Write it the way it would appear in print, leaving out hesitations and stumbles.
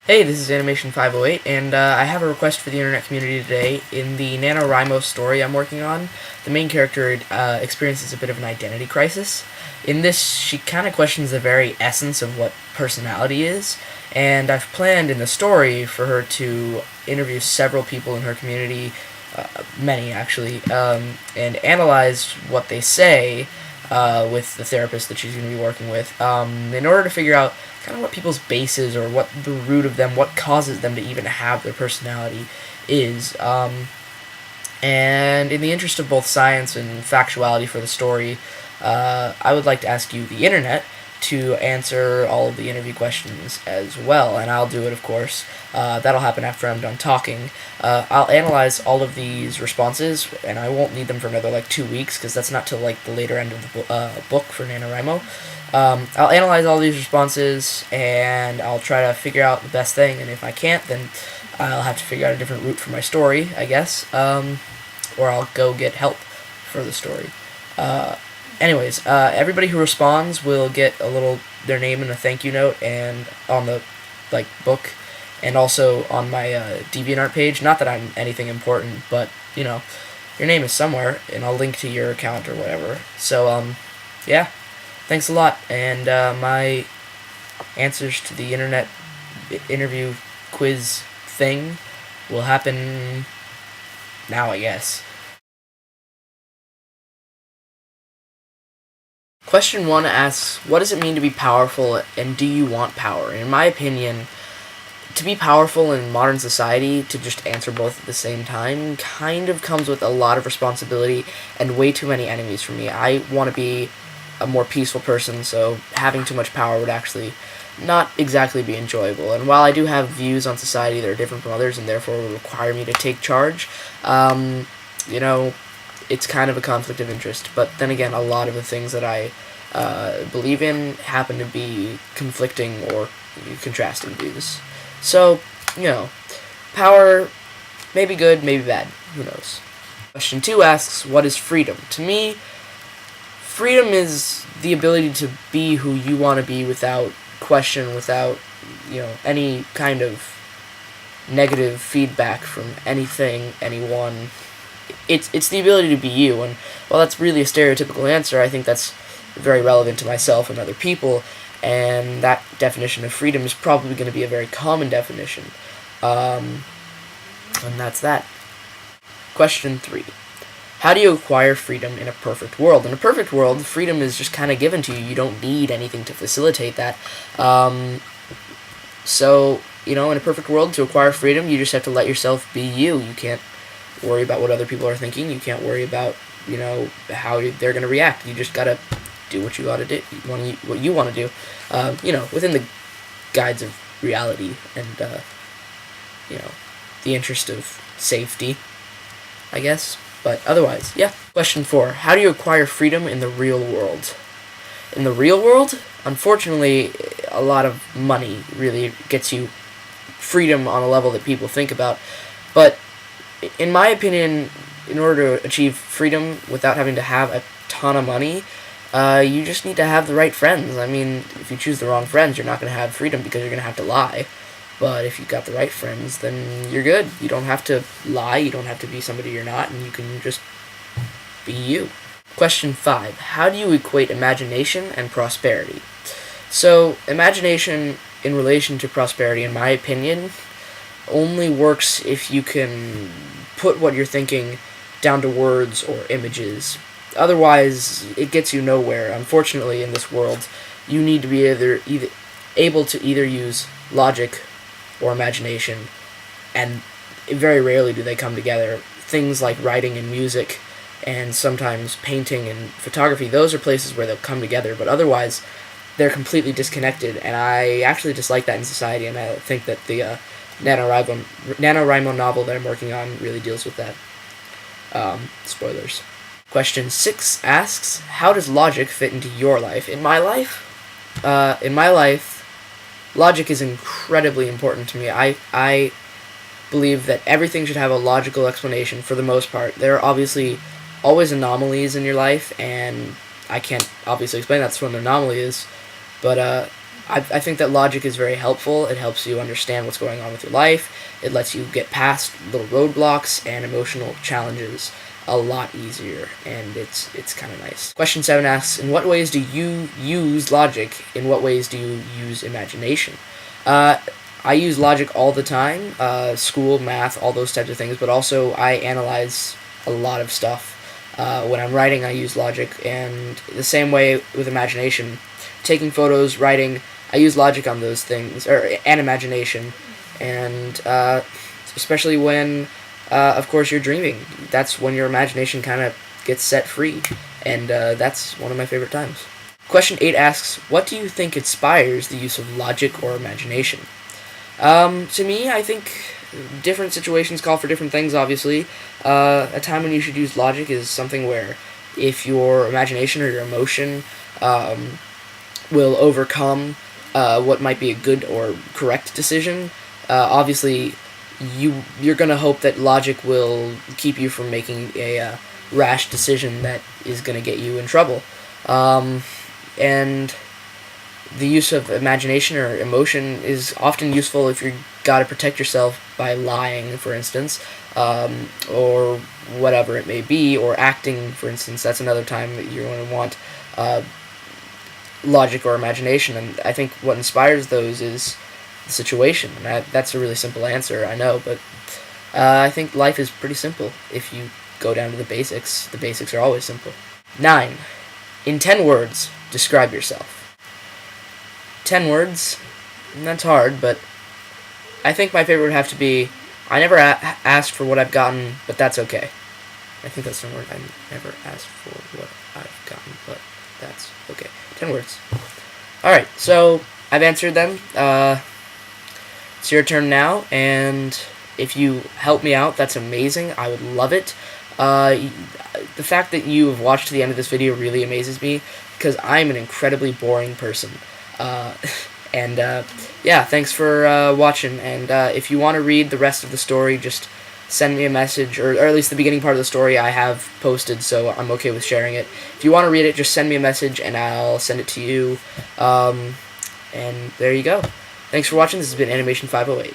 Hey, this is Animation 508, and I have a request for the internet community today. In the NaNoWriMo story I'm working on, the main character experiences a bit of an identity crisis. In this, she kind of questions the very essence of what personality is, and I've planned in the story for her to interview several people in her community, many actually, and analyze what they say with the therapist that she's going to be working with, in order to figure out kind of what people's base is, or what the root of them, what causes them to even have their personality is. And in the interest of both science and factuality for the story, I would like to ask you, the internet, to answer all of the interview questions as well, and I'll do it, of course. That'll happen after I'm done talking. I'll analyze all of these responses, and I won't need them for another 2 weeks, because that's not till the later end of the book for NaNoWriMo. I'll analyze all these responses, and I'll try to figure out the best thing, and if I can't, then I'll have to figure out a different route for my story, I guess, or I'll go get help for the story. Anyways, everybody who responds will get their name in a thank you note, and on the book, and also on my DeviantArt page. Not that I'm anything important, but your name is somewhere, and I'll link to your account or whatever. So yeah, thanks a lot, and my answers to the internet interview quiz thing will happen now, I guess. Question 1 asks, what does it mean to be powerful, and do you want power? And in my opinion, to be powerful in modern society, to just answer both at the same time, kind of comes with a lot of responsibility and way too many enemies for me. I want to be a more peaceful person, so having too much power would actually not exactly be enjoyable. And while I do have views on society that are different from others, and therefore would require me to take charge, it's kind of a conflict of interest. But then again, a lot of the things that I believe in happen to be conflicting or contrasting views. So, power may be good, may be bad. Who knows? Question 2 asks, what is freedom? To me, freedom is the ability to be who you want to be without question, without, any kind of negative feedback from anything, anyone. It's the ability to be you, and while that's really a stereotypical answer, I think that's very relevant to myself and other people, and that definition of freedom is probably going to be a very common definition. And that's that. Question 3. How do you acquire freedom in a perfect world? In a perfect world, freedom is just kind of given to you. You don't need anything to facilitate that. So, in a perfect world, to acquire freedom, you just have to let yourself be you. You can't worry about what other people are thinking. You can't worry about, how they're going to react. You just got to do what you ought to do, what you want to do, within the guides of reality and, the interest of safety, I guess. But otherwise, yeah. Question 4. How do you acquire freedom in the real world? In the real world, unfortunately, a lot of money really gets you freedom on a level that people think about. But in my opinion, in order to achieve freedom without having to have a ton of money, you just need to have the right friends. I mean, if you choose the wrong friends, you're not going to have freedom because you're going to have to lie. But if you've got the right friends, then you're good. You don't have to lie, you don't have to be somebody you're not, and you can just be you. Question 5. How do you equate imagination and prosperity? So, imagination in relation to prosperity, in my opinion, only works if you can put what you're thinking down to words or images. Otherwise, it gets you nowhere. Unfortunately, in this world, you need to be either able to either use logic or imagination, and very rarely do they come together. Things like writing and music, and sometimes painting and photography, those are places where they'll come together, but otherwise, they're completely disconnected, and I actually dislike that in society, and I think that the NaNoWriMo novel that I'm working on really deals with that. Spoilers. Question 6 asks, how does logic fit into your life? In my life, logic is incredibly important to me. I believe that everything should have a logical explanation for the most part. There are obviously always anomalies in your life, and I can't obviously explain that's what an anomaly is, but I think that logic is very helpful. It helps you understand what's going on with your life. It lets you get past little roadblocks and emotional challenges a lot easier, and it's kind of nice. Question 7 asks, in what ways do you use logic? In what ways do you use imagination? I use logic all the time, school, math, all those types of things, but also I analyze a lot of stuff. When I'm writing, I use logic, and the same way with imagination. Taking photos, writing, I use logic on those things, and imagination, and especially when, of course, you're dreaming. That's when your imagination kind of gets set free, and that's one of my favorite times. Question 8 asks, what do you think inspires the use of logic or imagination? To me, I think different situations call for different things, obviously. A time when you should use logic is something where if your imagination or your emotion will overcome what might be a good or correct decision, obviously you're going to hope that logic will keep you from making a rash decision that is going to get you in trouble. And the use of imagination or emotion is often useful if you got to protect yourself by lying, for instance, or whatever it may be, or acting, for instance. That's another time that you're going to want logic or imagination, and I think what inspires those is the situation. And that's a really simple answer, I know, but I think life is pretty simple if you go down to the basics. The basics are always simple. 9. In 10 words, describe yourself. 10 words, that's hard, but I think my favorite would have to be, I never asked for what I've gotten, but that's okay. I think that's the word. I never asked for what I've gotten, but that's okay. 10 words. Alright, so I've answered them. It's your turn now, and if you help me out, that's amazing. I would love it. The fact that you have watched to the end of this video really amazes me, because I'm an incredibly boring person. Yeah, thanks for watching, and if you want to read the rest of the story, just send me a message, or at least the beginning part of the story I have posted, so I'm okay with sharing it. If you want to read it, just send me a message, and I'll send it to you, and there you go. Thanks for watching. This has been Animation 508.